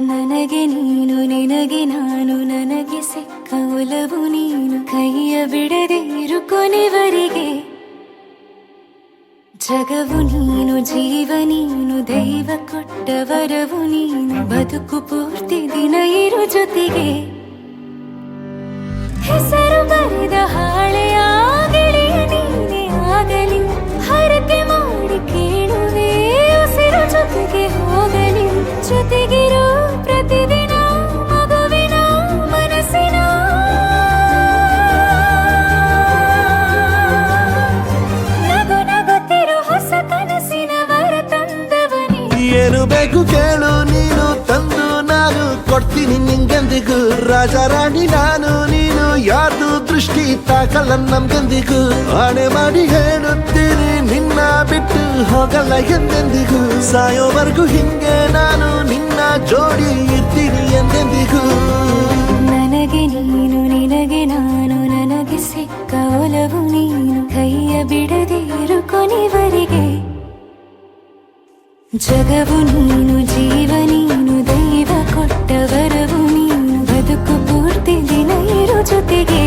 ನನಗೆ ನೀನು ನಿನಗೆ ನಾನು ನನಗೆ ಸಿಕ್ಕ ಒಲವು ನೀನು ಕೈಯ ಬಿಡದೆ ಇರು ಕೊನೆವರೆಗೆ ಜಗವು ನೀನು ಜೀವ ನೀನು ದೈವ ಕೊಟ್ಟ ವರವು ನೀನು ಬದುಕು ಪೂರ್ತಿ ದಿನ ಇರು ಜೊತೆಗೆ ಹೆಸರು ಬರೆದ ಹಾಳೆಯ ಗೆಳೆಯ ನೀನೆ ಆಗಲಿ ಹರಕೆ ಮಾಡಿ ಕೇಳುವೆ ಉಸಿರು ಜೊತೆಗೆ ಹೋಗಲಿ ಜೊತೆಗಿರೋ ಪ್ರತಿದಿನ ಮಗುವಿನ ಮನಸ್ಸಿನ ನಗು ನಗುತ್ತಿರೋ ಹೊಸ ಕನಸಿನ ವರ ತಂದವನೇ ಏನು ಬೇಕು ಕೇಳು ನೀನು ತಂದು ನಾನು ಕೊಡ್ತೀನಿ ನಿಂಗೆಂದಿಗೂ ರಾಜ ರಾಣಿ ನಾನು ನೀನು ಯಾರ್ದು ದೃಷ್ಟಿ ತಾಕಲ್ಲ ನಮ್ಗೆಂದಿಗೂ ಆಣೆ ಮಾಡಿ ಹೇಳುತ್ತೀನಿ ನಿನ್ನ ಬಿಟ್ಟು ಹೋಗಲ್ಲ ಎಂದೆಂದಿಗೂ ಸಾಯೋವರೆಗೂ ಹಿಂಗೆ ನಾನು ನಿನ್ನ ಜೋಡಿ ಇರ್ತೀನಿ ಎಂದೆಂದಿಗೂ ನನಗೆ ನೀನು ನಿನಗೆ ನಾನು ನನಗೆ ಸಿಕ್ಕ ಒಲವು ನೀನು ಕೈಯ ಬಿಡದೆ ಇರು ಕೊನೆವರೆಗೆ ಜಗವು ನೀನು ಜೀವ ನೀನು ದೈವ ಕೊಟ್ಟ ವರವು ನೀನು ಬದುಕು ಪೂರ್ತಿ ದಿನ ಇರು ಜೊತೆಗೆ